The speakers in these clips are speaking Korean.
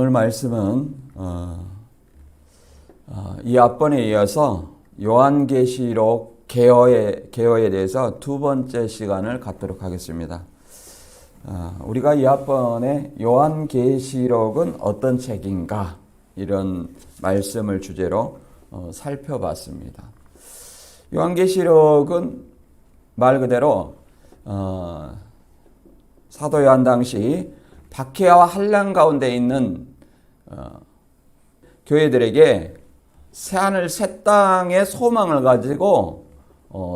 오늘 말씀은 이 앞번에 이어서 요한계시록 개요에 대해서 두 번째 시간을 갖도록 하겠습니다. 우리가 이 앞번에 요한계시록은 어떤 책인가 이런 말씀을 주제로 살펴봤습니다. 요한계시록은 말 그대로 사도 요한 당시 박해와 환난 가운데 있는 교회들에게 새하늘 새 땅의 소망을 가지고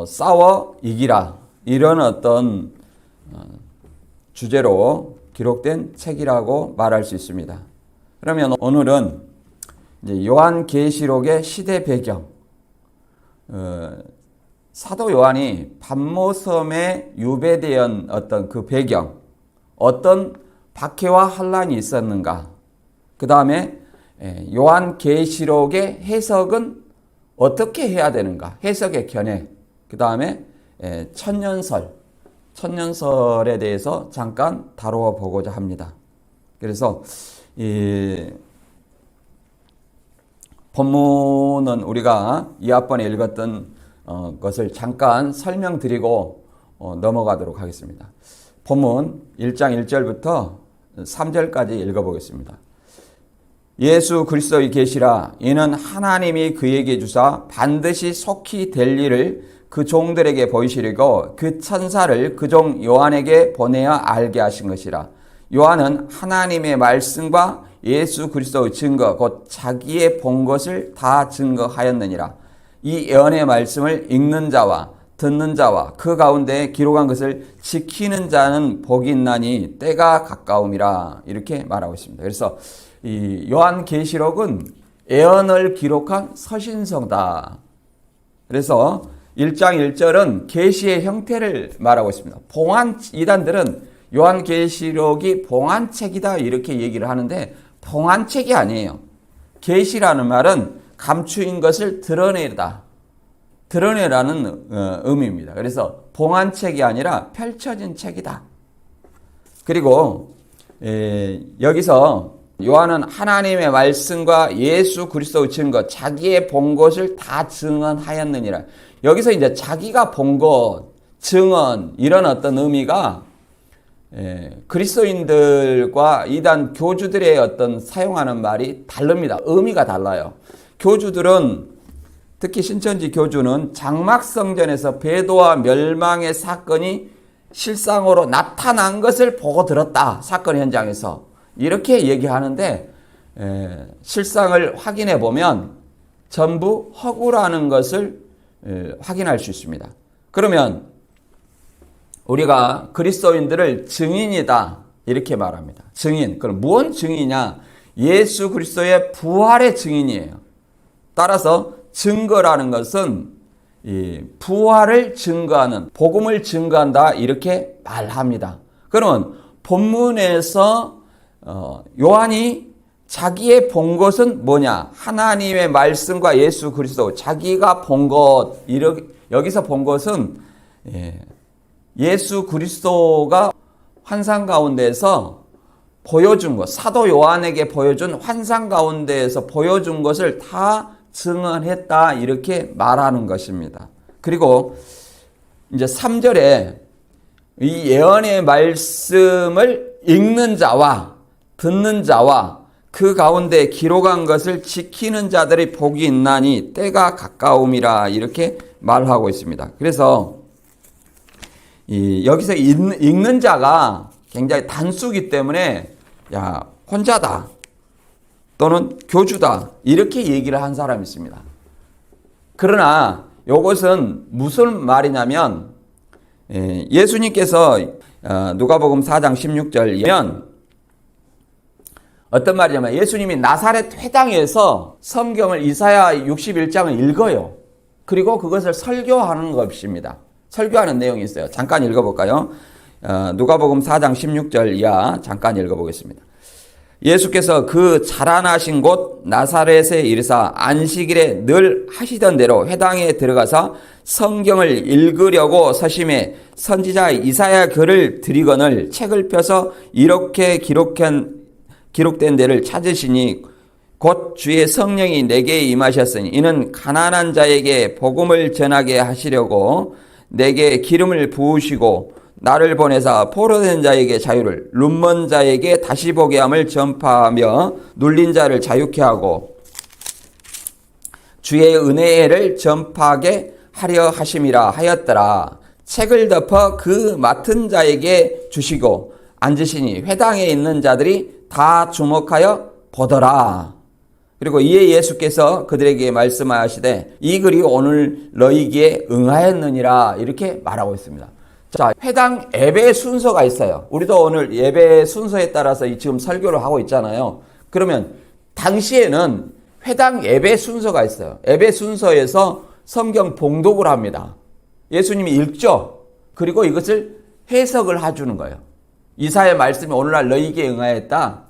싸워 이기라 이런 어떤 주제로 기록된 책이라고 말할 수 있습니다. 그러면 오늘은 이제 요한계시록의 시대 배경, 사도 요한이 pat모섬에 유배된 어떤 그 배경, 어떤 박해와 환난이 있었는가, 그 다음에 요한계시록의 해석은 어떻게 해야 되는가, 해석의 견해, 그 다음에 천년설에 대해서 잠깐 다루어 보고자 합니다. 그래서 이 본문은 우리가 이 앞번에 읽었던 것을 잠깐 설명드리고 넘어가도록 하겠습니다. 본문 1장 1절부터 3절까지 읽어보겠습니다. 예수 그리스도의 계시라. 이는 하나님이 그에게 주사 반드시 속히 될 일을 그 종들에게 보이시려고 그 천사를 그 종 요한에게 보내어 알게 하신 것이라. 요한은 하나님의 말씀과 예수 그리스도의 증거 곧 자기의 본 것을 다 증거하였느니라. 이 예언의 말씀을 읽는 자와 듣는 자와 그 가운데 기록한 것을 지키는 자는 복이 있나니 때가 가까움이라 이렇게 말하고 있습니다. 그래서 이 요한계시록은 예언을 기록한 서신서다. 그래서 1장 1절은 계시의 형태를 말하고 있습니다. 이단들은 요한계시록이 봉안책이다 이렇게 얘기를 하는데 봉안책이 아니에요. 계시라는 말은 감추인 것을 드러내라는 의미입니다. 그래서 봉안책이 아니라 펼쳐진 책이다. 그리고 여기서 요한은 하나님의 말씀과 예수 그리스도의 증거, 자기의 본 것을 다 증언하였느니라. 여기서 이제 자기가 본 것, 증언 이런 어떤 의미가 그리스도인들과 이단 교주들의 어떤 사용하는 말이 다릅니다. 의미가 달라요. 교주들은 특히 신천지 교주는 장막성전에서 배도와 멸망의 사건이 실상으로 나타난 것을 보고 들었다. 사건 현장에서. 이렇게 얘기하는데 실상을 확인해 보면 전부 허구라는 것을 확인할 수 있습니다. 그러면 우리가 그리스도인들을 증인이다. 이렇게 말합니다. 증인. 그럼 무슨 증인이냐? 예수 그리스도의 부활의 증인이에요. 따라서 증거라는 것은 이 부활을 증거하는, 복음을 증거한다 이렇게 말합니다. 그러면 본문에서 요한이 자기의 본 것은 뭐냐? 하나님의 말씀과 예수 그리스도, 자기가 본 것, 여기서 본 것은 예수 그리스도가 환상 가운데에서 보여준 것, 사도 요한에게 보여준 환상 가운데에서 보여준 것을 다 증언했다 이렇게 말하는 것입니다. 그리고 이제 3절에 이 예언의 말씀을 읽는 자와 듣는 자와 그 가운데 기록한 것을 지키는 자들의 복이 있나니 때가 가까움이라 이렇게 말하고 있습니다. 그래서 여기서 읽는 자가 굉장히 단수기 때문에 야 혼자다 또는 교주다 이렇게 얘기를 한 사람이 있습니다. 그러나 이것은 무슨 말이냐면 예수님께서 누가복음 4장 16절이면 어떤 말이냐면 예수님이 나사렛 회당에서 성경을 이사야 61장을 읽어요. 그리고 그것을 설교하는 것입니다. 설교하는 내용이 있어요. 잠깐 읽어볼까요? 누가복음 4장 16절 이하 잠깐 읽어보겠습니다. 예수께서 그 자라나신 곳 나사렛에 이르사 안식일에 늘 하시던 대로 회당에 들어가서 성경을 읽으려고 서심해 선지자 이사야 글을 들이거늘 책을 펴서 이렇게 기록된 데를 찾으시니 곧 주의 성령이 내게 임하셨으니 이는 가난한 자에게 복음을 전하게 하시려고 내게 기름을 부으시고 나를 보내사 포로된 자에게 자유를, 눈먼 자에게 다시 보게 함을 전파하며 눌린 자를 자유케 하고 주의 은혜를 전파하게 하려 하심이라 하였더라. 책을 덮어 그 맡은 자에게 주시고 앉으시니 회당에 있는 자들이 다 주목하여 보더라. 그리고 이에 예수께서 그들에게 말씀하시되 이 글이 오늘 너희에게 응하였느니라 이렇게 말하고 있습니다. 자, 회당 예배 순서가 있어요. 우리도 오늘 예배 순서에 따라서 지금 설교를 하고 있잖아요. 그러면 당시에는 회당 예배 순서가 있어요. 예배 순서에서 성경 봉독을 합니다. 예수님이 읽죠. 그리고 이것을 해석을 해주는 거예요. 이사야의 말씀이 오늘날 너희에게 응하였다.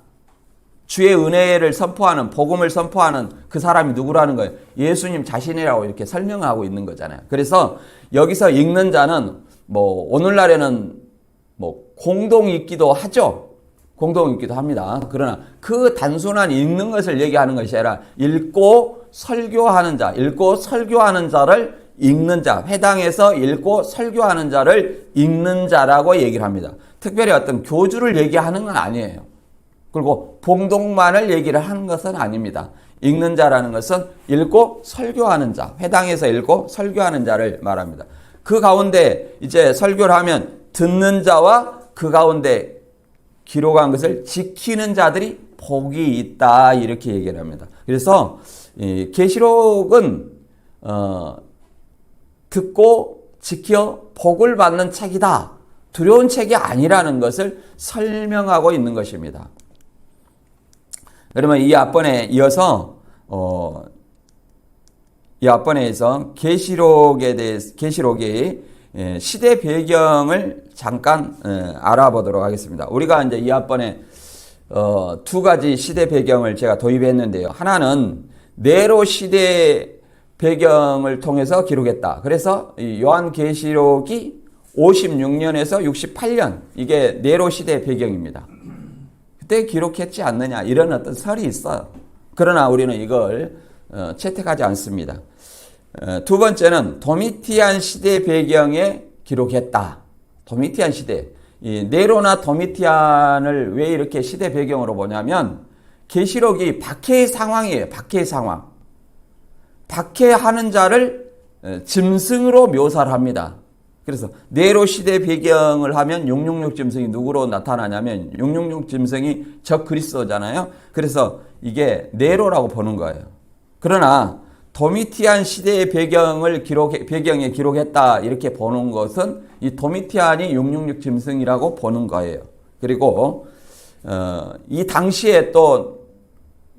주의 은혜를 선포하는, 복음을 선포하는 그 사람이 누구라는 거예요? 예수님 자신이라고 이렇게 설명하고 있는 거잖아요. 그래서 여기서 읽는 자는 오늘날에는 공동 읽기도 하죠. 공동 읽기도 합니다. 그러나 그 단순한 읽는 것을 얘기하는 것이 아니라 읽고 설교하는 자, 읽고 설교하는 자를 읽는 자, 회당에서 읽고 설교하는 자를 읽는 자라고 얘기를 합니다. 특별히 어떤 교주를 얘기하는 건 아니에요. 그리고 봉독만을 얘기를 하는 것은 아닙니다. 읽는 자라는 것은 읽고 설교하는 자, 회당에서 읽고 설교하는 자를 말합니다. 그 가운데 이제 설교를 하면 듣는 자와 그 가운데 기록한 것을 지키는 자들이 복이 있다 이렇게 얘기를 합니다. 그래서 계시록은 듣고 지켜 복을 받는 책이다. 두려운 책이 아니라는 것을 설명하고 있는 것입니다. 그러면 이 앞번에 이어서 이 앞번에서 계시록의 시대 배경을 잠깐 알아보도록 하겠습니다. 우리가 이제 이 앞번에 두 가지 시대 배경을 제가 도입했는데요. 하나는 네로 시대 배경을 통해서 기록했다. 그래서 이 요한계시록이 56년에서 68년 이게 네로 시대 배경입니다. 그때 기록했지 않느냐 이런 어떤 설이 있어요. 그러나 우리는 이걸 채택하지 않습니다. 두 번째는 도미티안 시대 배경에 기록했다. 도미티안 시대. 이 네로나 도미티안을 왜 이렇게 시대 배경으로 보냐면 계시록이 박해의 상황이에요. 박해의 상황. 박해하는 자를 짐승으로 묘사를 합니다. 그래서 네로 시대 배경을 하면 666 짐승이 누구로 나타나냐면 666 짐승이 적 그리스도잖아요. 그래서 이게 네로라고 보는 거예요. 그러나 도미티안 시대의 배경에 기록했다 이렇게 보는 것은 이 도미티안이 666 짐승이라고 보는 거예요. 그리고 이 당시에 또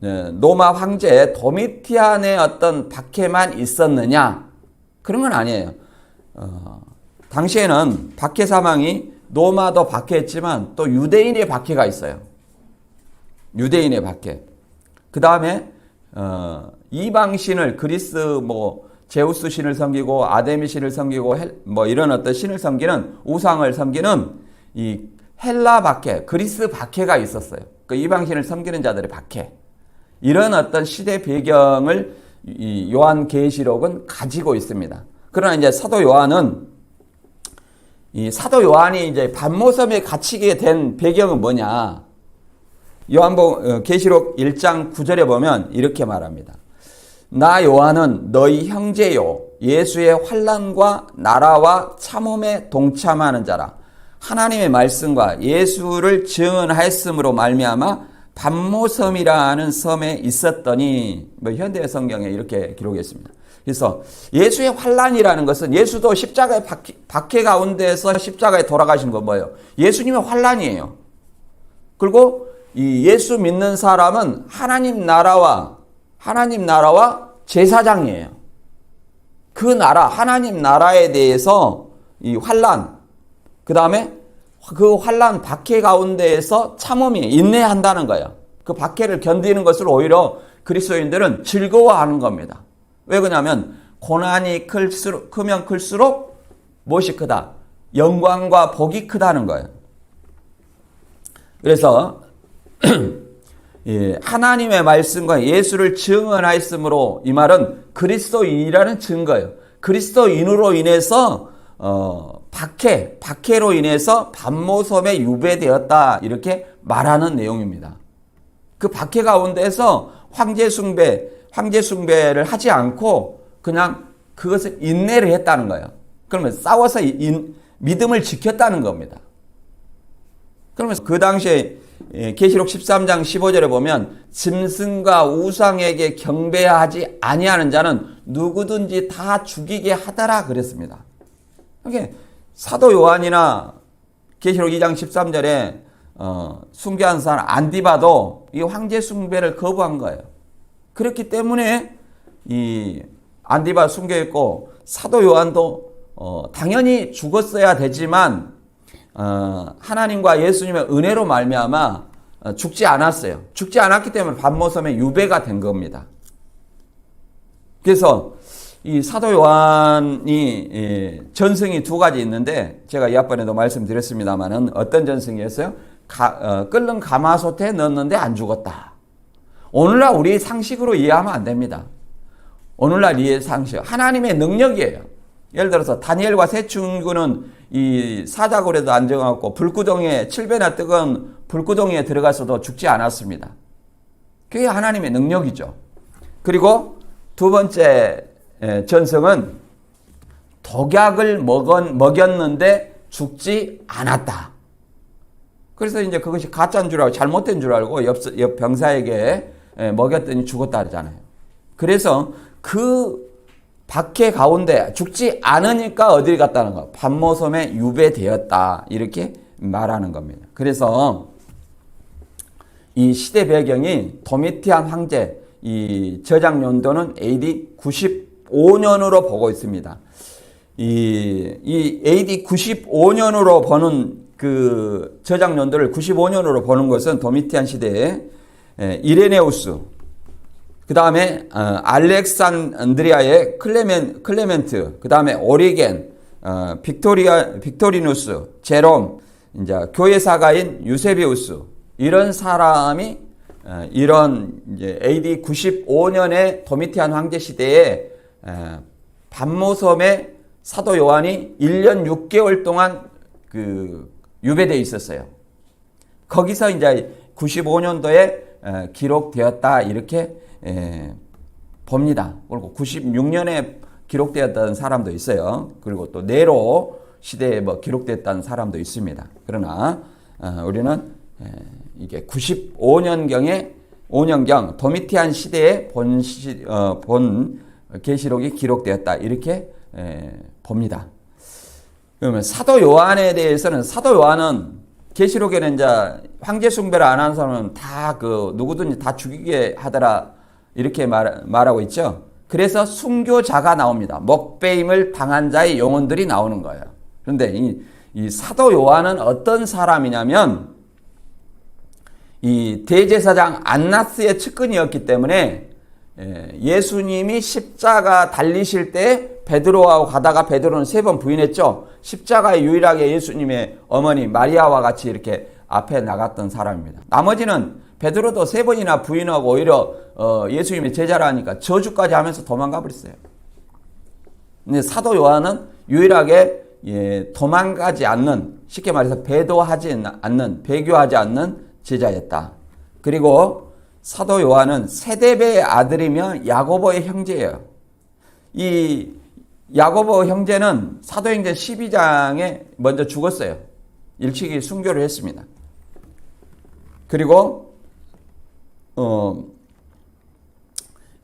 로마 황제 도미티안의 어떤 박해만 있었느냐? 그런 건 아니에요. 당시에는 박해 사망이 로마도 박해했지만 또 유대인의 박해가 있어요. 유대인의 박해. 그 다음에 이방신을 그리스 제우스 신을 섬기고 아데미 신을 섬기고 이런 어떤 신을 섬기는 우상을 섬기는 이 헬라 박해, 그리스 박해가 있었어요. 그 이방신을 섬기는 자들의 박해. 이런 어떤 시대 배경을 이 요한계시록은 가지고 있습니다. 그러나 이제 사도 요한이 이제 pat모섬에 갇히게 된 배경은 뭐냐? 계시록 1장 9절에 보면 이렇게 말합니다. 나 요한은 너희 형제요 예수의 환난과 나라와 참음에 동참하는 자라. 하나님의 말씀과 예수를 증언하였으므로 말미암아 pat모섬이라는 섬에 있었더니 현대 성경에 이렇게 기록했습니다. 그래서 예수의 환난이라는 것은 예수도 십자가의 박해 가운데서 십자가에 돌아가신 건 뭐예요? 예수님의 환난이에요. 그리고 이 예수 믿는 사람은 하나님 나라와 제사장이에요. 그 나라, 하나님 나라에 대해서 이 환난, 그 다음에 그 환난 박해 가운데에서 참음이 인내한다는 거예요. 그 박해를 견디는 것을 오히려 그리스도인들은 즐거워하는 겁니다. 왜 그러냐면 고난이 크면 클수록 무엇이 크다? 영광과 복이 크다는 거예요. 그래서 하나님의 말씀과 예수를 증언하였으므로 이 말은 그리스도인이라는 증거예요. 그리스도인으로 인해서 박해로 인해서 반모섬에 유배되었다 이렇게 말하는 내용입니다. 그 박해 가운데서 황제 숭배를 하지 않고 그냥 그것을 인내를 했다는 거예요. 그러면 싸워서 믿음을 지켰다는 겁니다. 그러면서 그 당시에 계시록 13장 15절에 보면 짐승과 우상에게 경배하지 아니하는 자는 누구든지 다 죽이게 하더라 그랬습니다. 그러니까 사도 요한이나 계시록 2장 13절에 숭배한 사람 안디바도 이 황제 숭배를 거부한 거예요. 그렇기 때문에 이 안디바 숭배했고 사도 요한도 당연히 죽었어야 되지만 하나님과 예수님의 은혜로 말미암아 죽지 않았어요. 죽지 않았기 때문에 반모섬에 유배가 된 겁니다. 그래서 이 사도 요한이 전승이 두 가지 있는데 제가 이 앞번에도 말씀드렸습니다만은 어떤 전승이었어요? 끓는 가마솥에 넣었는데 안 죽었다. 오늘날 우리 상식으로 이해하면 안 됩니다. 오늘날 이해 상식 하나님의 능력이에요. 예를 들어서 다니엘과 세 친구는 이 사자굴에도 앉아갖고 불구덩이에 7배나 뜨거운 불구덩이에 들어가서도 죽지 않았습니다. 그게 하나님의 능력이죠. 그리고 두 번째 전승은 독약을 먹였는데 죽지 않았다. 그래서 이제 그것이 가짜인 줄 알고 잘못된 줄 알고 옆 병사에게 먹였더니 죽었다 그러잖아요. 그래서 그 박해 가운데 죽지 않으니까 어딜 갔다는 거. 반모섬에 유배되었다. 이렇게 말하는 겁니다. 그래서 이 시대 배경이 도미티안 황제 이 저작 연도는 AD 95년으로 보고 있습니다. 이 AD 95년으로 보는 그 저작 연도를 95년으로 보는 것은 도미티안 시대에 이레네우스 그 다음에 알렉산드리아의 클레멘트, 그 다음에 오리겐, 빅토리누스, 제롬, 이제 교회사가인 유세비우스 이런 사람이 이런 이제 AD 95년의 도미티안 황제 시대에 반모섬에 사도 요한이 1년 6개월 동안 그 유배되어 있었어요. 거기서 이제 95년도에 기록되었다 이렇게 봅니다. 그리고 96년에 기록되었다는 사람도 있어요. 그리고 또 네로 시대에 뭐 기록됐다는 사람도 있습니다. 그러나 우리는 이게 95년경에 5년경 도미티안 시대에 본 계시록이 기록되었다 이렇게 봅니다. 그러면 사도 요한에 대해서는 사도 요한은 계시록에는 이제 황제 숭배를 안 하는 사람은 다 누구든지 다 죽이게 하더라 이렇게 말하고 있죠. 그래서 순교자가 나옵니다. 먹배임을 당한 자의 영혼들이 나오는 거예요. 그런데 이 사도 요한은 어떤 사람이냐면 이 대제사장 안나스의 측근이었기 때문에 예수님이 십자가 달리실 때 베드로하고 가다가 베드로는 3번 부인했죠. 십자가에 유일하게 예수님의 어머니 마리아와 같이 이렇게 앞에 나갔던 사람입니다. 나머지는 베드로도 3번이나 부인하고 오히려 예수님의 제자라니까 저주까지 하면서 도망가 버렸어요. 근데 사도 요한은 유일하게 도망가지 않는, 쉽게 말해서 배교하지 않는 제자였다. 그리고 사도 요한은 세데베의 아들이며 야고보의 형제예요. 이 야고보 형제는 사도행전 12장에 먼저 죽었어요. 일찍이 순교를 했습니다. 그리고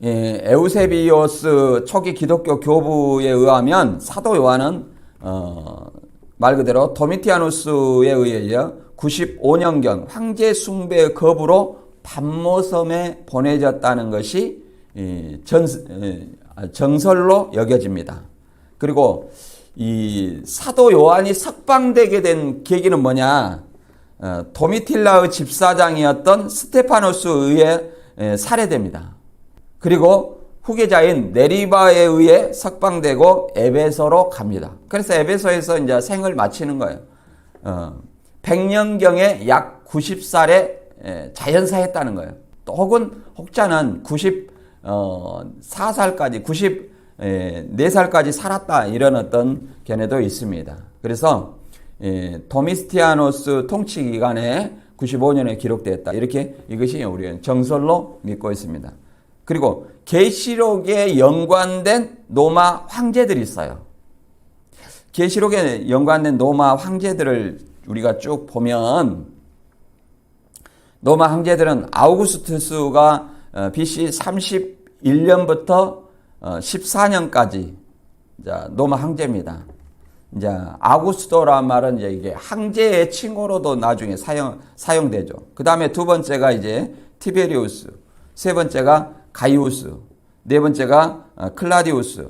에우세비오스 초기 기독교 교부에 의하면 사도 요한은 말 그대로 도미티아누스에 의해 95년경 황제 숭배의 겁으로 반모섬에 보내졌다는 것이 정설로 여겨집니다. 그리고 이 사도 요한이 석방되게 된 계기는 뭐냐? 도미틸라의 집사장이었던 스테파노스에 의해 살해됩니다. 그리고 후계자인 네리바에 의해 석방되고 에베소로 갑니다. 그래서 에베소에서 이제 생을 마치는 거예요. 100년경에 약 90살에 자연사했다는 거예요. 또 혹자는 94살까지 94살까지 살았다 이런 어떤 견해도 있습니다. 그래서 도미티아노스 통치 기간에 95년에 기록되었다. 이렇게 이것이 우리는 정설로 믿고 있습니다. 그리고 계시록에 연관된 로마 황제들이 있어요. 계시록에 연관된 로마 황제들을 우리가 쭉 보면 로마 황제들은 아우구스투스가 BC 31년부터 14년까지 로마 황제입니다. 이제 아우구스토라는 말은 이게 황제의 칭호로도 나중에 사용되죠. 그 다음에 두 번째가 이제 티베리우스, 세 번째가 가이우스, 네 번째가 클라디우스,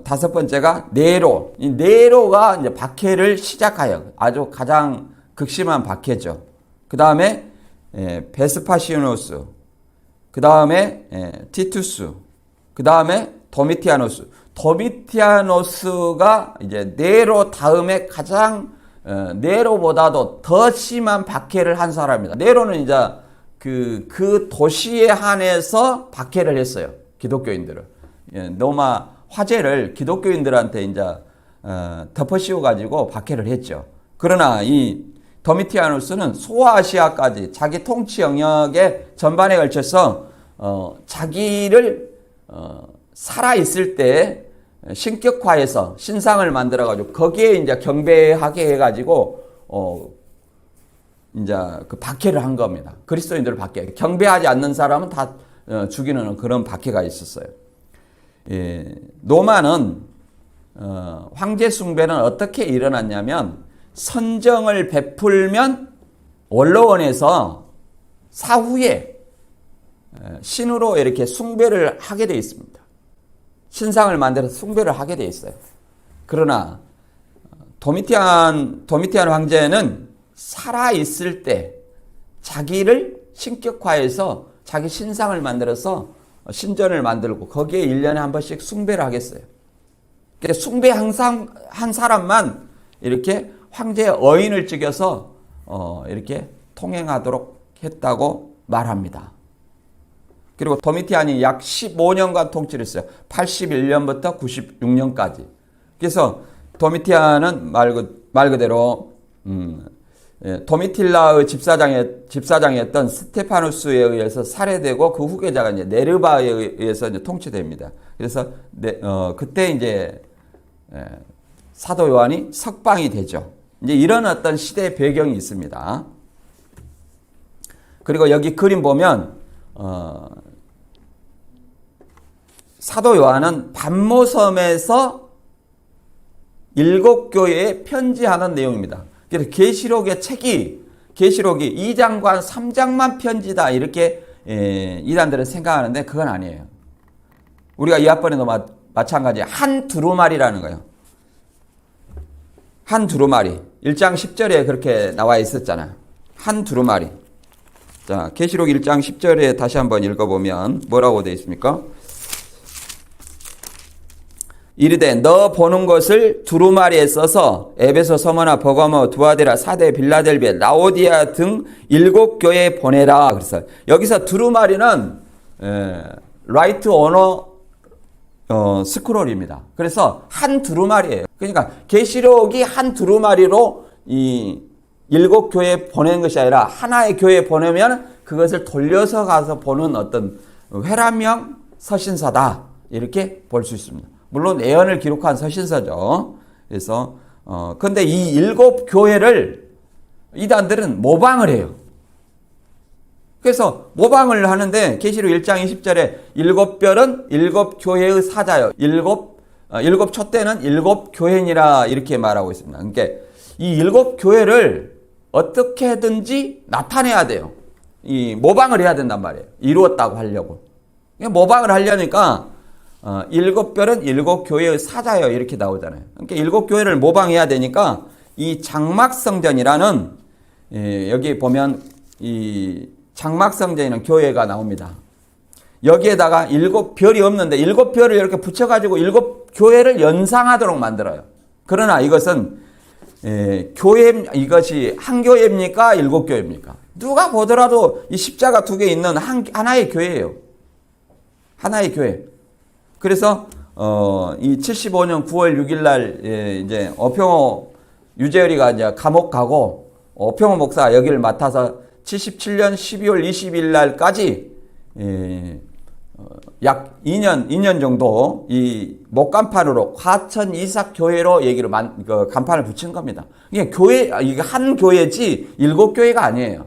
다섯 번째가 네로. 이 네로가 이제 박해를 시작하여 아주 가장 극심한 박해죠. 그 다음에 베스파시오누스, 그 다음에 티투스, 그 다음에 도미티아노스. 도미티아노스가 이제 네로 다음에 가장 네로보다도 더 심한 박해를 한 사람입니다. 네로는 이제 그 도시에 한해서 박해를 했어요. 기독교인들을. 로마 화제를 기독교인들한테 이제 덮어씌워 가지고 박해를 했죠. 그러나 이 도미티아누스는 소아시아까지 자기 통치 영역의 전반에 걸쳐서 자기를 살아 있을 때 신격화해서 신상을 만들어 가지고 거기에 이제 경배하게 해 가지고 이제 그 박해를 한 겁니다. 그리스도인들을 박해. 경배하지 않는 사람은 다 죽이는 그런 박해가 있었어요. 로마는 황제 숭배는 어떻게 일어났냐면 선정을 베풀면 원로원에서 사후에 신으로 이렇게 숭배를 하게 되어 있습니다. 신상을 만들어서 숭배를 하게 되어 있어요. 그러나 도미티안 황제는 살아있을 때 자기를 신격화해서 자기 신상을 만들어서 신전을 만들고 거기에 1년에 한 번씩 숭배를 하겠어요. 그래서 숭배 항상 한 사람만 이렇게 황제의 어인을 찍어서 이렇게 통행하도록 했다고 말합니다. 그리고 도미티안이 약 15년간 통치를 했어요. 81년부터 96년까지. 그래서 도미티안은 말 그대로 도미틸라의 집사장이었던 스테파누스에 의해서 살해되고 그 후계자가 이제 네르바에 의해서 이제 통치됩니다. 그래서 그때 이제 사도 요한이 석방이 되죠. 이제 이런 어떤 시대 배경이 있습니다. 그리고 여기 그림 보면 사도 요한은 반모섬에서 7교회에 편지하는 내용입니다. 그래서 계시록의 책이 계시록이 2장과 3장만 편지다 이렇게 이단들은 생각하는데 그건 아니에요. 우리가 이 앞번에도 마찬가지 한 두루마리라는 거예요. 한 두루마리. 1장 10절에 그렇게 나와 있었잖아요. 한 두루마리. 자, 계시록 1장 10절에 다시 한번 읽어보면 뭐라고 되어 있습니까? 이르되 너 보는 것을 두루마리에 써서 에베소, 서머나, 버가모, 두아데라, 사데, 빌라델비아, 라오디아 등 7교회에 보내라. 그래서 여기서 두루마리는 라이트 오너 스크롤입니다. 그래서 한 두루마리예요. 그러니까 계시록이 한 두루마리로 이 7교회에 보낸 것이 아니라 하나의 교회에 보내면 그것을 돌려서 가서 보는 어떤 회람형 서신서다. 이렇게 볼 수 있습니다. 물론 예언을 기록한 서신서죠. 그래서 근데 이 7교회를 이단들은 모방을 해요. 그래서 모방을 하는데 계시록 1장 20절에 7별은 7교회의 사자요. 7 촛대는 7교회니라 이렇게 말하고 있습니다. 그러니까 이 7교회를 어떻게든지 나타내야 돼요. 이 모방을 해야 된단 말이에요. 이루었다고 하려고. 모방을 하려니까 7별은 7교회의 사자요 이렇게 나오잖아요. 그러니까 7교회를 모방해야 되니까 이 장막성전이라는 여기 보면 이 장막성전이라는 교회가 나옵니다. 여기에다가 7별이 없는데 7별을 이렇게 붙여가지고 7교회를 연상하도록 만들어요. 그러나 이것은 교회 이것이 한 교회입니까? 7교회입니까? 누가 보더라도 이 십자가 두 개 있는 하나의 교회예요. 하나의 교회. 그래서 이 75년 9월 6일 날 이제 어평호 유재열이가 이제 감옥 가고 어평호 목사가 여기를 맡아서 77년 12월 20일 날까지 약 2년 정도 이 목간판으로 과천 이삭교회로 얘기를 간판을 붙인 겁니다. 이게 이게 한 교회지 7교회가 아니에요.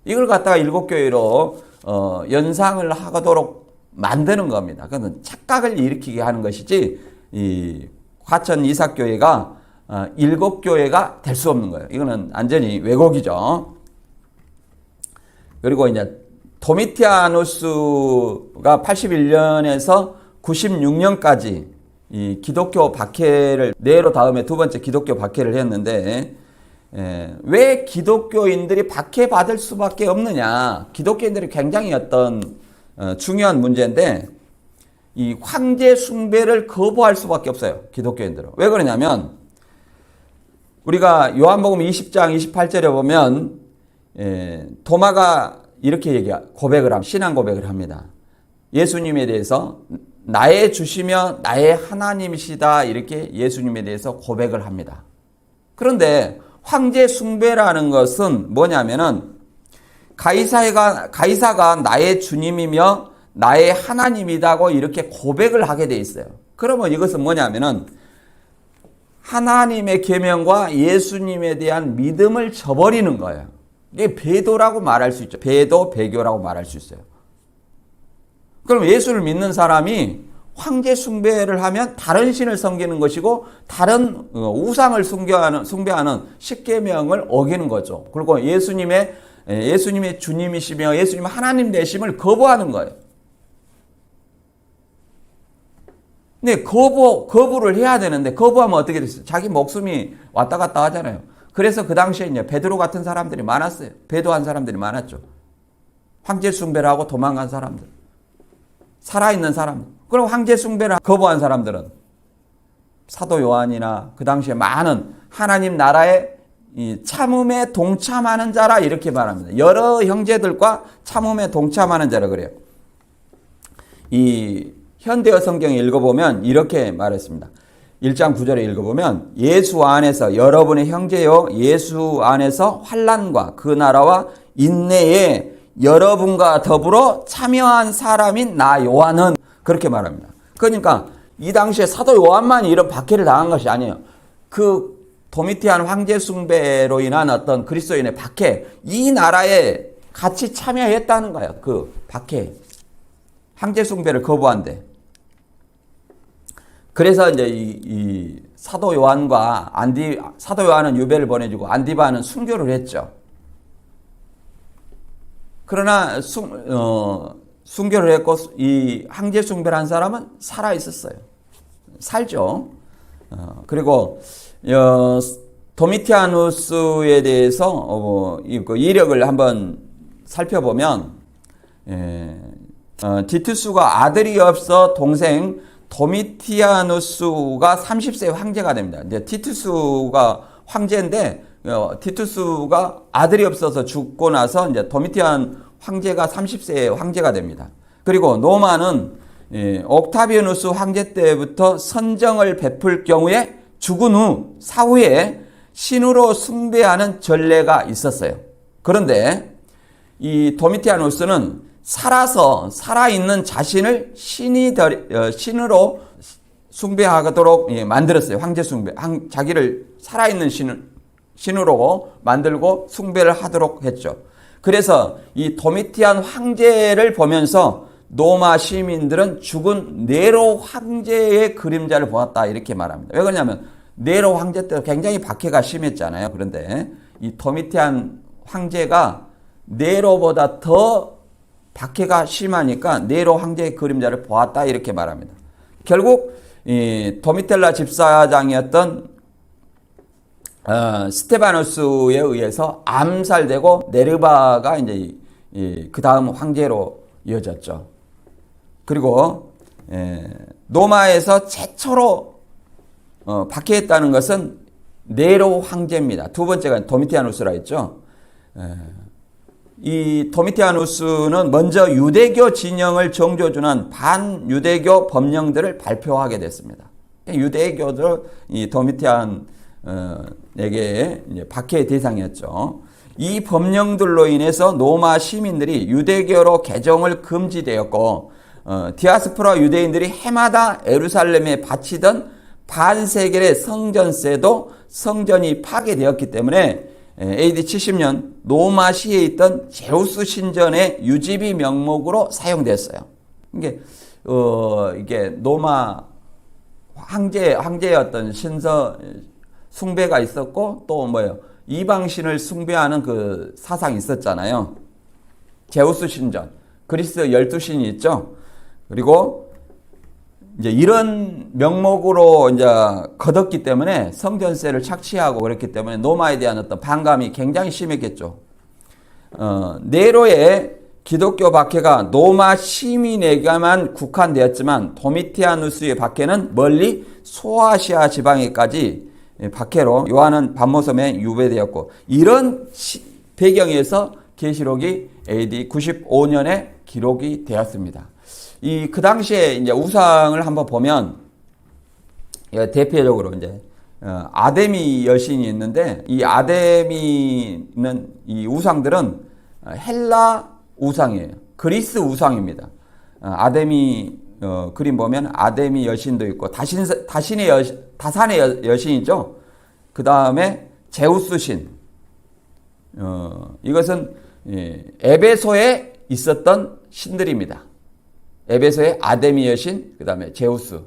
이걸 갖다가 7교회로 연상을 하도록 만드는 겁니다. 그건 착각을 일으키게 하는 것이지 이 과천 이삭교회가 7교회가 될 수 없는 거예요. 이거는 완전히 왜곡이죠. 그리고 이제 도미티아누스가 81년에서 96년까지 이 기독교 박해를 네로 다음에 두 번째 기독교 박해를 했는데 왜 기독교인들이 박해받을 수밖에 없느냐. 기독교인들이 굉장히 중요한 문제인데 이 황제 숭배를 거부할 수밖에 없어요. 기독교인들은. 왜 그러냐면 우리가 요한복음 20장 28절에 보면 도마가 이렇게 신앙 고백을 합니다. 예수님에 대해서 나의 주시며 나의 하나님이시다 이렇게 예수님에 대해서 고백을 합니다. 그런데 황제 숭배라는 것은 뭐냐면은 가이사가 나의 주님이며 나의 하나님이다고 이렇게 고백을 하게 돼 있어요. 그러면 이것은 뭐냐면은 하나님의 계명과 예수님에 대한 믿음을 저버리는 거예요. 이게 배도라고 말할 수 있죠. 배도, 배교라고 말할 수 있어요. 그럼 예수를 믿는 사람이 황제 숭배를 하면 다른 신을 섬기는 것이고 다른 우상을 숭배하는 십계명을 어기는 거죠. 그리고 예수님의 주님이시며 예수님의 하나님 되심을 거부하는 거예요. 근데 거부를 해야 되는데 거부하면 어떻게 됐어요? 자기 목숨이 왔다 갔다 하잖아요. 그래서 그 당시에 이제 베드로 같은 사람들이 많았어요. 배도한 사람들이 많았죠. 황제 숭배를 하고 도망간 사람들. 살아있는 사람들. 그럼 황제 숭배를 거부한 사람들은 사도 요한이나 그 당시에 많은 하나님 나라의 이 참음에 동참하는 자라 이렇게 말합니다. 여러 형제들과 참음에 동참하는 자라 그래요. 이 현대어 성경에 읽어보면 이렇게 말했습니다. 1장 9절에 읽어보면 예수 안에서 여러분의 형제요 예수 안에서 환난과 그 나라와 인내에 여러분과 더불어 참여한 사람인 나 요한은 그렇게 말합니다. 그러니까 이 당시에 사도 요한만이 이런 박해를 당한 것이 아니에요. 그 도미티안 황제 숭배로 인한 어떤 그리스도인의 박해, 이 나라에 같이 참여했다는 거예요. 그 박해, 황제 숭배를 거부한대. 그래서 이제 이 사도 요한과 사도 요한은 유배를 보내주고 안디바는 순교를 했죠. 그러나 순교를 했고 이 황제 숭배를 한 사람은 살아 있었어요. 살죠. 그리고 도미티아누스에 대해서 이력을 한번 살펴보면 티투스가 아들이 없어 동생 도미티아누스가 30세 황제가 됩니다. 이제 티투스가 황제인데 티투스가 아들이 없어서 죽고 나서 이제 도미티안 황제가 30세에 황제가 됩니다. 그리고 로마는 옥타비아누스 황제 때부터 선정을 베풀 경우에 죽은 후 사후에 신으로 숭배하는 전례가 있었어요. 그런데 이 도미티아누스는 살아있는 자신을 신으로 숭배하도록 만들었어요. 황제 숭배. 자기를 살아있는 신으로 만들고 숭배를 하도록 했죠. 그래서 이 도미티안 황제를 보면서 로마 시민들은 죽은 네로 황제의 그림자를 보았다 이렇게 말합니다. 왜 그러냐면 네로 황제 때 굉장히 박해가 심했잖아요. 그런데 이 도미티안 황제가 네로보다 더 박해가 심하니까 네로 황제의 그림자를 보았다 이렇게 말합니다. 결국 이 도미텔라 집사장이었던 스테바누스에 의해서 암살되고 네르바가 이제 그 다음 황제로 이어졌죠. 그리고 로마에서 최초로 박해했다는 것은 네로 황제입니다. 두 번째가 도미티아누스라 했죠. 이 도미티아누스는 먼저 유대교 진영을 정조주는 반유대교 법령들을 발표하게 됐습니다. 유대교도 이 도미티안에게 박해의 대상이었죠. 이 법령들로 인해서 로마 시민들이 유대교로 개종을 금지되었고 디아스포라 유대인들이 해마다 예루살렘에 바치던 반세겔의 성전세도 성전이 파괴되었기 때문에 AD 70년 로마시에 있던 제우스 신전의 유지비 명목으로 사용됐어요. 이게 로마 황제의 어떤 숭배가 있었고 또 이방신을 숭배하는 그 사상이 있었잖아요. 제우스 신전, 그리스 12신이 있죠. 그리고 이제 이런 명목으로 이제 거뒀기 때문에 성전세를 착취하고 그랬기 때문에 로마에 대한 어떤 반감이 굉장히 심했겠죠. 네로의 기독교 박해가 로마 시민에게만 국한되었지만 도미티아누스의 박해는 멀리 소아시아 지방에까지 박해로 요한은 반모섬에 유배되었고 이런 배경에서 계시록이 AD 95년에 기록이 되었습니다. 그 당시에 이제 우상을 한번 보면 대표적으로 이제 아데미 여신이 있는데 이 아데미는 이 우상들은 헬라 우상이에요. 그리스 우상입니다. 아데미 그림 보면 아데미 여신도 있고 다산의 여신이죠. 그 다음에 제우스 신. 이것은 에베소에 있었던 신들입니다. 에베소의 아데미 여신, 그 다음에 제우스,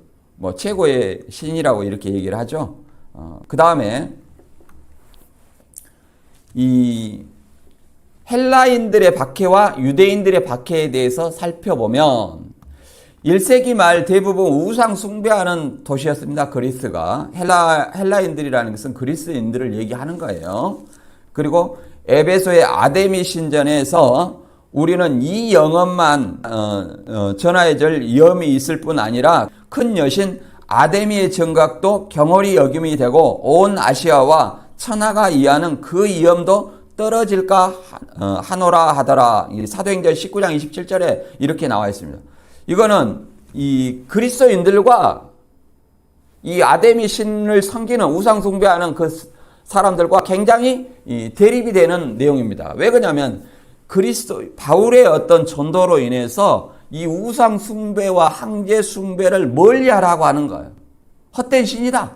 최고의 신이라고 이렇게 얘기를 하죠. 그 다음에 이 헬라인들의 박해와 유대인들의 박해에 대해서 살펴보면 1세기 말 대부분 우상 숭배하는 도시였습니다. 그리스가. 헬라인들이라는 것은 그리스인들을 얘기하는 거예요. 그리고 에베소의 아데미 신전에서 우리는 이 영혼만 전하에 줄 위험이 있을 뿐 아니라 큰 여신 아데미의 정각도 경홀히 여김이 되고 온 아시아와 천하가 이하는 그 위험도 떨어질까 하노라 하더라. 사도행전 19장 27절에 이렇게 나와 있습니다. 이거는 이 그리스도인들과 이 아데미 신을 섬기는 우상 숭배하는 그 사람들과 굉장히 대립이 되는 내용입니다. 왜 그러냐면 바울의 어떤 전도로 인해서 이 우상 숭배와 황제 숭배를 멀리하라고 하는 거예요. 헛된 신이다.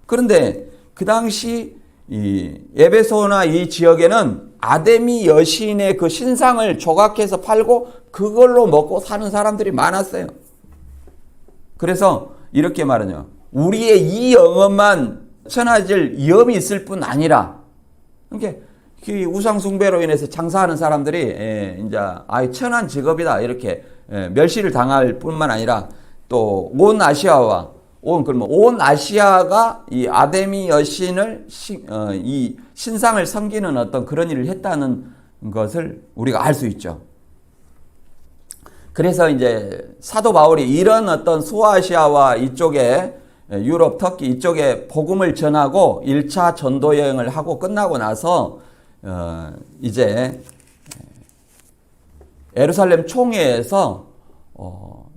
그런데 그 당시 이 에베소나 이 지역에는 아데미 여신의 그 신상을 조각해서 팔고 그걸로 먹고 사는 사람들이 많았어요. 그래서 이렇게 말하냐. 우리의 이 영혼만 천하질 위험이 있을 뿐 아니라, 그러니까 그 우상 숭배로 인해서 장사하는 사람들이 이제 천한 직업이다 이렇게 멸시를 당할 뿐만 아니라 또 온 아시아와 온 아시아가 이 아데미 여신을 이 신상을 섬기는 어떤 그런 일을 했다는 것을 우리가 알 수 있죠. 그래서 이제 사도 바울이 이런 어떤 소아시아와 이쪽에 유럽, 터키 이쪽에 복음을 전하고 1차 전도 여행을 하고 끝나고 나서 이제 예루살렘 총회에서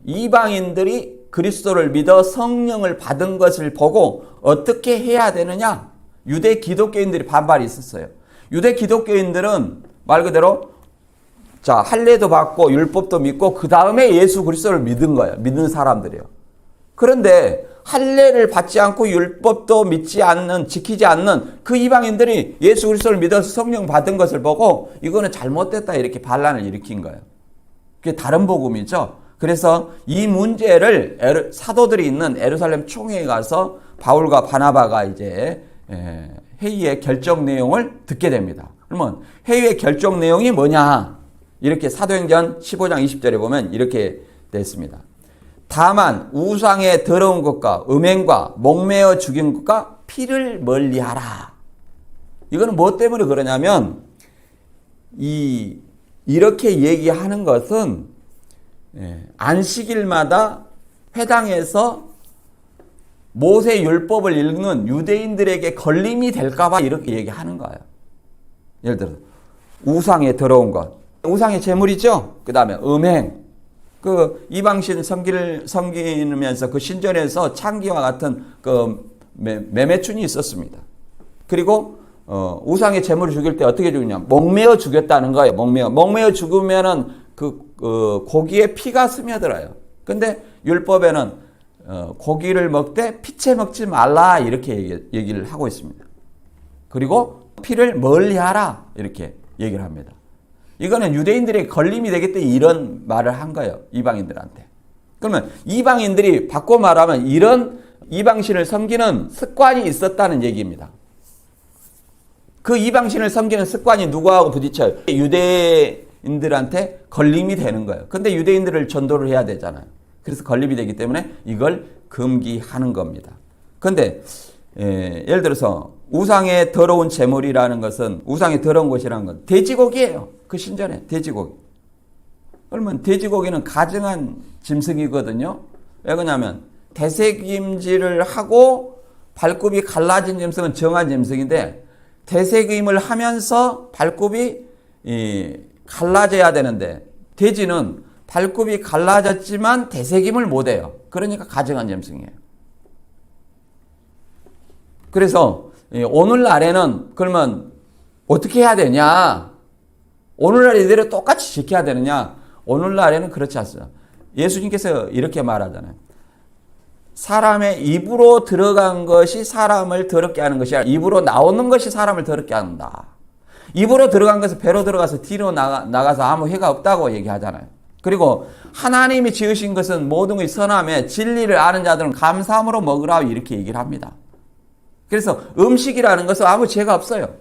이방인들이 그리스도를 믿어 성령을 받은 것을 보고 어떻게 해야 되느냐? 유대 기독교인들이 반발이 있었어요. 유대 기독교인들은 말 그대로 할례도 받고 율법도 믿고 그 다음에 예수 그리스도를 믿은 거예요. 믿는 사람들이에요. 그런데 할례를 받지 않고 율법도 믿지 않는, 지키지 않는 그 이방인들이 예수 그리스도를 믿어서 성령 받은 것을 보고 이거는 잘못됐다 이렇게 반란을 일으킨 거예요. 그게 다른 복음이죠. 그래서 이 문제를 사도들이 있는 예루살렘 총회에 가서 바울과 바나바가 이제 회의의 결정 내용을 듣게 됩니다. 그러면 회의의 결정 내용이 뭐냐? 이렇게 사도행전 15장 20절에 보면 이렇게 되어 있습니다. 다만 우상의 더러운 것과 음행과 목매어 죽인 것과 피를 멀리하라. 이거는 뭐 때문에 그러냐면 이렇게 얘기하는 것은 안식일마다 회당에서 모세 율법을 읽는 유대인들에게 걸림이 될까 봐 이렇게 얘기하는 거예요. 예를 들어서 우상에 더러운 것. 우상의 제물이죠. 그 다음에 음행. 그 이방신 섬기면서 그 신전에서 창기와 같은 그 매매춘이 있었습니다. 그리고 우상의 제물을 죽일 때 어떻게 죽느냐? 목매어 죽였다는 거예요. 목매어 죽으면은 그 고기에 피가 스며들어요. 근데 율법에는 고기를 먹되 피채 먹지 말라 이렇게 얘기를 하고 있습니다. 그리고 피를 멀리하라 이렇게 얘기를 합니다. 이거는 유대인들의 걸림이 되기 때문에 이런 말을 한 거예요. 이방인들한테. 그러면 이방인들이 바꿔 말하면 이런 이방신을 섬기는 습관이 있었다는 얘기입니다. 그 이방신을 섬기는 습관이 누구하고 부딪혀요? 유대인들한테 걸림이 되는 거예요. 근데 유대인들을 전도를 해야 되잖아요. 그래서 걸림이 되기 때문에 이걸 금기하는 겁니다. 근데 예를 들어서 우상의 더러운 제물이라는 것은 우상의 더러운 것이라는 건 돼지고기예요. 그 신전에 돼지고기. 그러면 돼지고기는 가증한 짐승이거든요. 왜 그러냐면 대새김질을 하고 발굽이 갈라진 짐승은 정한 짐승인데 대새김을 하면서 발굽이 갈라져야 되는데 돼지는 발굽이 갈라졌지만 대새김을 못해요. 그러니까 가증한 짐승이에요. 그래서 오늘날에는 그러면 어떻게 해야 되냐? 오늘날 이대로 똑같이 지켜야 되느냐? 오늘날에는 그렇지 않습니다. 예수님께서 이렇게 말하잖아요. 사람의 입으로 들어간 것이 사람을 더럽게 하는 것이 아니라 입으로 나오는 것이 사람을 더럽게 한다. 입으로 들어간 것은 배로 들어가서 뒤로 나가서 아무 해가 없다고 얘기하잖아요. 그리고 하나님이 지으신 것은 모든 것이 선함에 진리를 아는 자들은 감사함으로 먹으라 이렇게 얘기를 합니다. 그래서 음식이라는 것은 아무 죄가 없어요.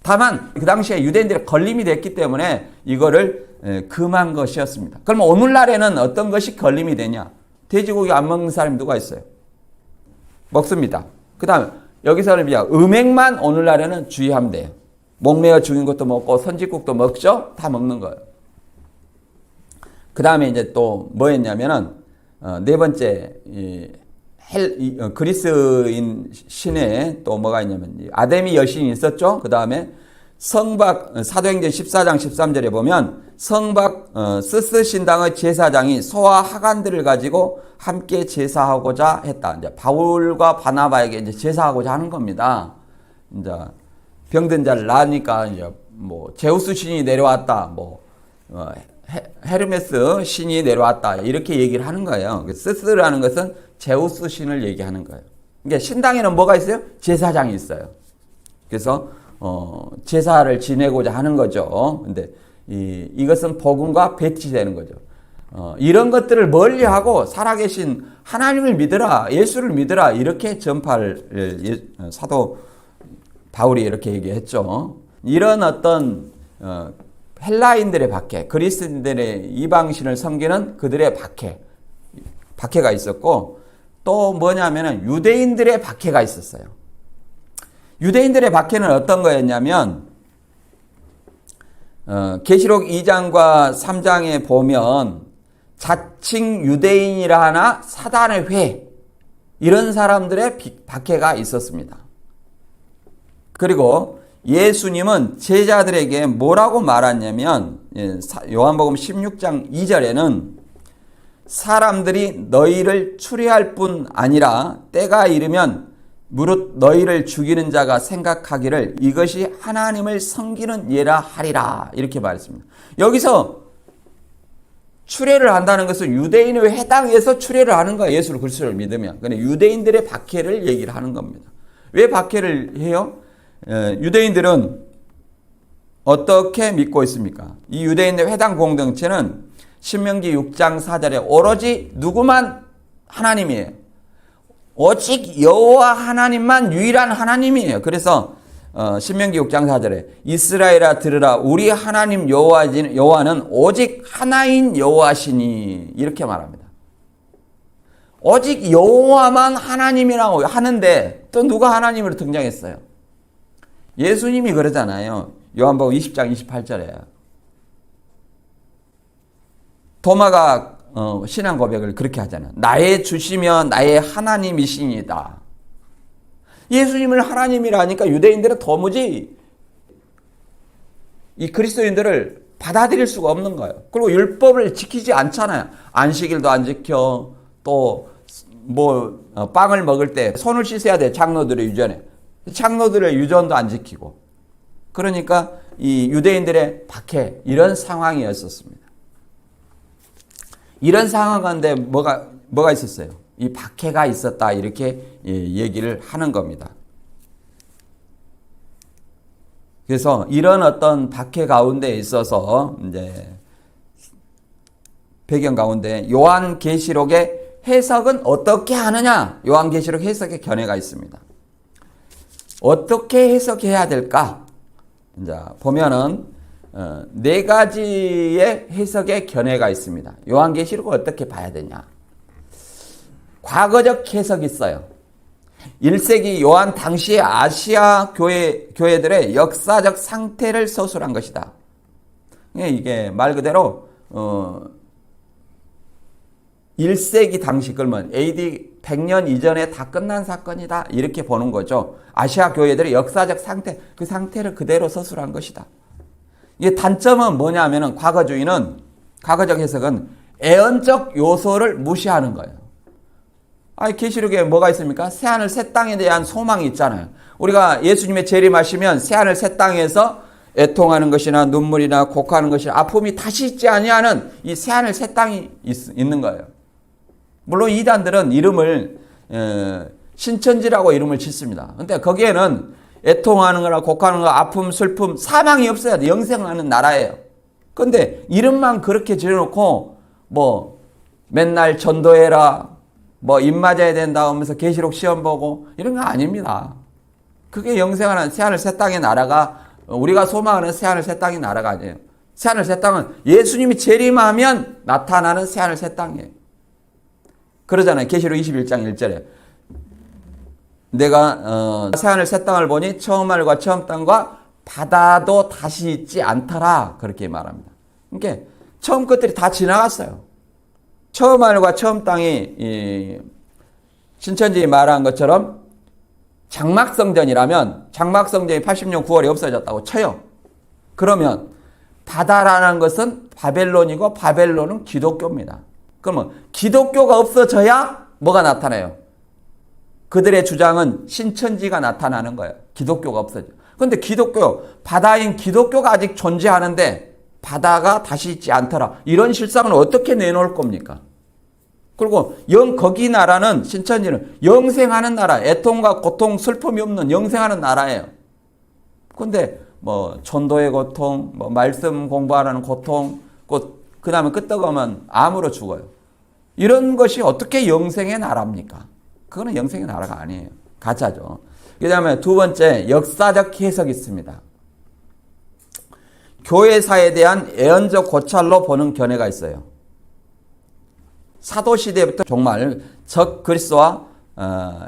다만 그 당시에 유대인들의 걸림이 됐기 때문에 이거를 금한 것이었습니다. 그럼 오늘날에는 어떤 것이 걸림이 되냐? 돼지고기 안 먹는 사람이 누가 있어요? 먹습니다. 그 다음에 여기서는 음행만 오늘날에는 주의하면 돼요. 목매어 죽인 것도 먹고 선지국도 먹죠? 다 먹는 거예요. 그 다음에 이제 또 뭐였냐면은 네 번째 그리스인 신에 또 뭐가 있냐면 아데미 여신이 있었죠. 그 다음에 성박 사도행전 14장 13절에 보면 성박 스스 신당의 제사장이 소와 하관들을 가지고 함께 제사하고자 했다. 이제 바울과 바나바에게 이제 제사하고자 하는 겁니다. 이제 병든 자를 낳으니까 이제 뭐 제우스 신이 내려왔다. 뭐 헤르메스 신이 내려왔다. 이렇게 얘기를 하는 거예요. 스스라는 것은 제우스 신을 얘기하는 거예요. 그러니까 신당에는 뭐가 있어요? 제사장이 있어요. 그래서 제사를 지내고자 하는 거죠. 근데 이것은 복음과 배치되는 거죠. 이런 것들을 멀리하고 살아계신 하나님을 믿으라, 예수를 믿으라 이렇게 전파를 사도 바울이 이렇게 얘기했죠. 이런 어떤 헬라인들의 박해, 그리스인들의 이방신을 섬기는 그들의 박해가 있었고 또 뭐냐면은 유대인들의 박해가 있었어요. 유대인들의 박해는 어떤 거였냐면 계시록 2장과 3장에 보면 자칭 유대인이라 하나 사단의 회 이런 사람들의 박해가 있었습니다. 그리고 예수님은 제자들에게 뭐라고 말했냐면 요한복음 16장 2절에는 사람들이 너희를 추리할 뿐 아니라 때가 이르면 무릇 너희를 죽이는 자가 생각하기를 이것이 하나님을 섬기는 예라 하리라 이렇게 말했습니다. 여기서 추례를 한다는 것은 유대인의 해당에서 추례를 하는 거예요. 예수를 그리스도를 믿으면. 근데 유대인들의 박해를 얘기를 하는 겁니다. 왜 박해를 해요? 유대인들은 어떻게 믿고 있습니까? 이 유대인들의 해당 공동체는 신명기 6장 4절에 오로지 누구만 하나님이에요. 오직 여호와 하나님만 유일한 하나님이에요. 그래서 신명기 6장 4절에 이스라엘아 들으라 우리 하나님 여호와는 오직 하나인 여호와시니 이렇게 말합니다. 오직 여호와만 하나님이라고 하는데 또 누가 하나님으로 등장했어요? 예수님이 그러잖아요. 요한복음 20장 28절에 도마가 신앙 고백을 그렇게 하잖아요. 나의 주시며 나의 하나님이시니다. 예수님을 하나님이라 하니까 유대인들은 도무지 이 그리스도인들을 받아들일 수가 없는 거예요. 그리고 율법을 지키지 않잖아요. 안식일도 안 지켜. 또 빵을 먹을 때 손을 씻어야 돼. 장로들의 유전에. 장로들의 유전도 안 지키고. 그러니까 이 유대인들의 박해, 이런 상황이었었습니다. 이런 상황 가운데 뭐가 있었어요? 이 박해가 있었다, 이렇게 얘기를 하는 겁니다. 그래서 이런 어떤 박해 가운데 있어서 이제 배경 가운데 요한계시록의 해석은 어떻게 하느냐? 요한계시록 해석의 견해가 있습니다. 어떻게 해석해야 될까? 이제 보면은 네 가지의 해석의 견해가 있습니다. 요한계시록을 어떻게 봐야 되냐? 과거적 해석이 있어요. 1세기 요한 당시의 아시아 교회들의 역사적 상태를 서술한 것이다. 이게 말 그대로 1세기 당시, 그러면 AD 100년 이전에 다 끝난 사건이다, 이렇게 보는 거죠. 아시아 교회들의 역사적 상태, 그 상태를 그대로 서술한 것이다. 이게 단점은 뭐냐면은 과거적 해석은 애언적 요소를 무시하는 거예요. 계시록에 뭐가 있습니까? 새하늘 새 땅에 대한 소망이 있잖아요. 우리가 예수님의 재림하시면 새하늘 새 땅에서 애통하는 것이나 눈물이나 곡하는 것이나 아픔이 다시 있지 아니하는 이 새하늘 새 땅이 있는 거예요. 물론 이단들은 이름을 신천지라고 이름을 짓습니다. 근데 거기에는 애통하는 거나 곡하는 거, 아픔, 슬픔, 사망이 없어야 돼. 영생하는 나라예요. 근데 이름만 그렇게 지어놓고 맨날 전도해라, 입 맞아야 된다 하면서 계시록 시험 보고 이런 거 아닙니다. 그게 영생하는 새하늘 새 땅의 나라가, 우리가 소망하는 새하늘 새 땅의 나라가 아니에요. 새하늘 새 땅은 예수님이 재림하면 나타나는 새하늘 새 땅이에요. 그러잖아요. 계시록 21장 1절에 내가 새하늘 새 땅을 보니 처음 하늘과 처음 땅과 바다도 다시 있지 않더라, 그렇게 말합니다. 그러니까 처음 것들이 다 지나갔어요. 처음 하늘과 처음 땅이 신천지 말한 것처럼 장막성전이라면 장막성전이 80년 9월에 없어졌다고 쳐요. 그러면 바다라는 것은 바벨론이고 바벨론은 기독교입니다. 그러면 기독교가 없어져야 뭐가 나타나요? 그들의 주장은 신천지가 나타나는 거예요. 기독교가 없어져. 그런데 바다인 기독교가 아직 존재하는데 바다가 다시 있지 않더라, 이런 실상은 어떻게 내놓을 겁니까? 그리고 거기 나라는, 신천지는 영생하는 나라, 애통과 고통, 슬픔이 없는 영생하는 나라예요. 그런데 전도의 고통, 말씀 공부하라는 고통, 그 다음에 끄떡하면 암으로 죽어요. 이런 것이 어떻게 영생의 나라입니까? 그거는 영생의 나라가 아니에요. 가짜죠. 그 다음에 두 번째, 역사적 해석이 있습니다. 교회사에 대한 애언적 고찰로 보는 견해가 있어요. 사도시대부터 정말 적 그리스도와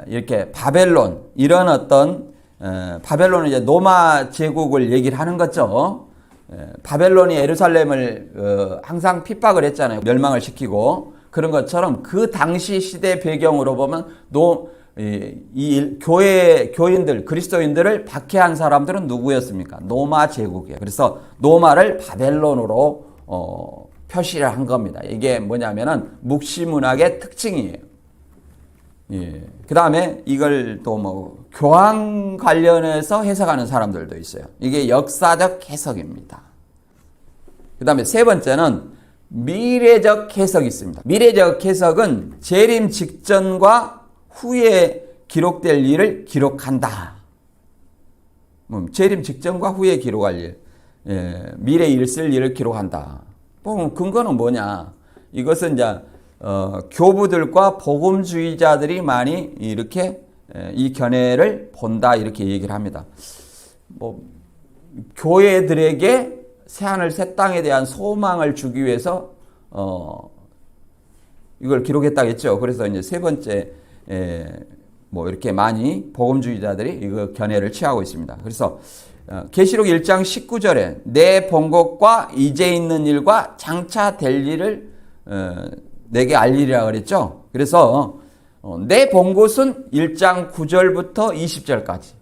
이렇게 바벨론, 이런 어떤 바벨론은 이제 로마 제국을 얘기를 하는 거죠. 바벨론이 예루살렘을 항상 핍박을 했잖아요. 멸망을 시키고. 그런 것처럼 그 당시 시대 배경으로 보면 이 교인들, 그리스도인들을 박해한 사람들은 누구였습니까? 로마 제국이에요. 그래서 로마를 바벨론으로 표시를 한 겁니다. 이게 뭐냐면은 묵시문학의 특징이에요. 예. 그 다음에 이걸 또 교황 관련해서 해석하는 사람들도 있어요. 이게 역사적 해석입니다. 그 다음에 세 번째는 미래적 해석이 있습니다. 미래적 해석은 재림 직전과 후에 기록될 일을 기록한다. 재림 직전과 후에 기록할 일, 미래에 있을 일을 기록한다. 근거는 뭐냐? 이것은 이제 교부들과 복음주의자들이 많이 이렇게 이 견해를 본다, 이렇게 얘기를 합니다. 교회들에게 새하늘 새 땅에 대한 소망을 주기 위해서 이걸 기록했다겠죠. 그래서 이제 세 번째 이렇게 많이 복음주의자들이 이거 견해를 취하고 있습니다. 그래서 계시록 1장 19절에 내 본 것과 이제 있는 일과 장차 될 일을 내게 알리리라 그랬죠. 그래서 내 본 것은 1장 9절부터 20절까지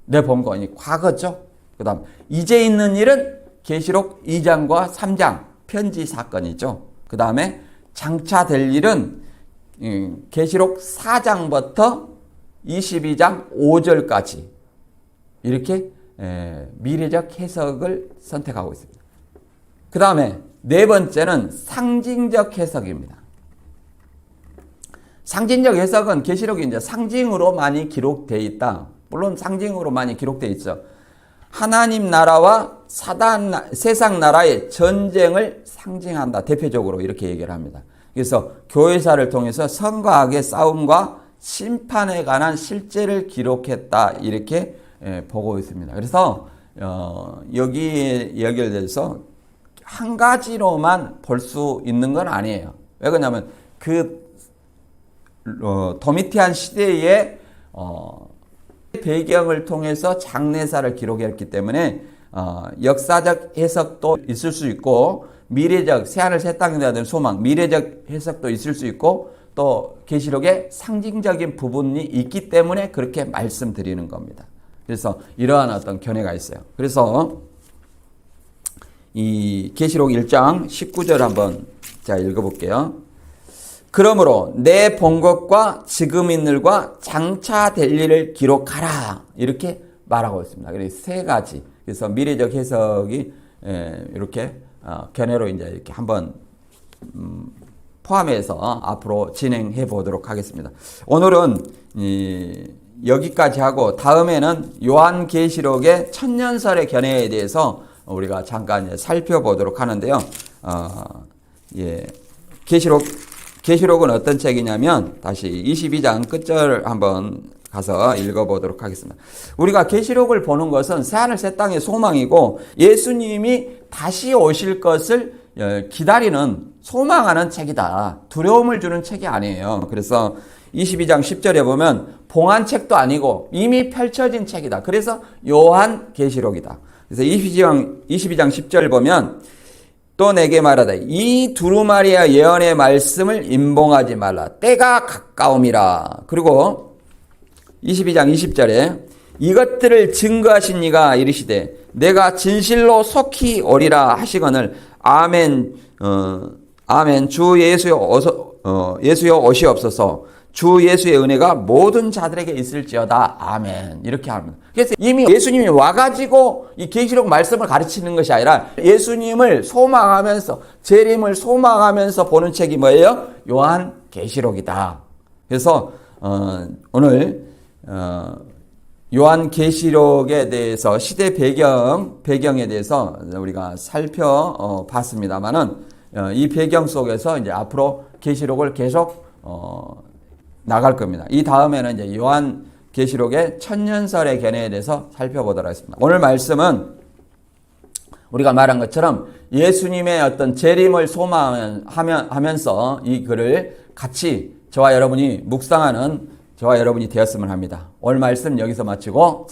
내 본 거니 과거죠. 그 다음 이제 있는 일은 계시록 2장과 3장 편지 사건이죠. 그 다음에 장차 될 일은 계시록 4장부터 22장 5절까지 이렇게 미래적 해석을 선택하고 있습니다. 그 다음에 네 번째는 상징적 해석입니다. 상징적 해석은 계시록이 이제 상징으로 많이 기록되어 있다. 물론 상징으로 많이 기록되어 있죠. 하나님 나라와 세상 나라의 전쟁을 상징한다. 대표적으로 이렇게 얘기를 합니다. 그래서 교회사를 통해서 선과 악의 싸움과 심판에 관한 실제를 기록했다. 이렇게 보고 있습니다. 그래서 여기에 연결돼서 한 가지로만 볼 수 있는 건 아니에요. 왜 그러냐면 도미티안 시대의 배경을 통해서 장례사를 기록했기 때문에 역사적 해석도 있을 수 있고 미래적 새하늘 새 땅에 대한 소망, 미래적 해석도 있을 수 있고 또 계시록에 상징적인 부분이 있기 때문에 그렇게 말씀드리는 겁니다. 그래서 이러한 어떤 견해가 있어요. 그래서 이 계시록 1장 19절 한번 제가 읽어볼게요. 그러므로 내 본 것과 지금 있는 일과 장차 될 일을 기록하라. 이렇게 말하고 있습니다. 그래서 세 가지. 그래서 미래적 해석이 이렇게 견해로 이제 이렇게 한번 포함해서 앞으로 진행해 보도록 하겠습니다. 오늘은 여기까지 하고 다음에는 요한계시록의 천년설의 견해에 대해서 우리가 잠깐 살펴보도록 하는데요. 계시록은 어떤 책이냐면 다시 22장 끝절 한번 가서 읽어보도록 하겠습니다. 우리가 계시록을 보는 것은 새하늘 새 땅의 소망이고 예수님이 다시 오실 것을 기다리는 소망하는 책이다. 두려움을 주는 책이 아니에요. 그래서 22장 10절에 보면 봉한 책도 아니고 이미 펼쳐진 책이다. 그래서 요한계시록이다. 그래서 22장 10절 보면 또 내게 말하되 이 두루마리와 예언의 말씀을 임봉하지 말라. 때가 가까움이라. 그리고 22장 20절에 이것들을 증거하신 이가 이르시되 내가 진실로 속히 오리라 하시거늘 아멘. 아멘. 주 예수여 오시옵소서. 주 예수의 은혜가 모든 자들에게 있을지어다. 아멘. 이렇게 합니다. 그래서 이미 예수님이 와가지고 이 계시록 말씀을 가르치는 것이 아니라 예수님을 소망하면서 재림을 소망하면서 보는 책이 뭐예요? 요한계시록이다. 그래서 오늘 요한계시록에 대해서 시대 배경에 대해서 우리가 살펴봤습니다만은 이 배경 속에서 이제 앞으로 계시록을 계속 나갈 겁니다. 이 다음에는 이제 요한계시록의 천년설의 견해에 대해서 살펴보도록 하겠습니다. 오늘 말씀은 우리가 말한 것처럼 예수님의 어떤 재림을 소망하면서 이 글을 같이 저와 여러분이 묵상하는 저와 여러분이 되었으면 합니다. 오늘 말씀 여기서 마치고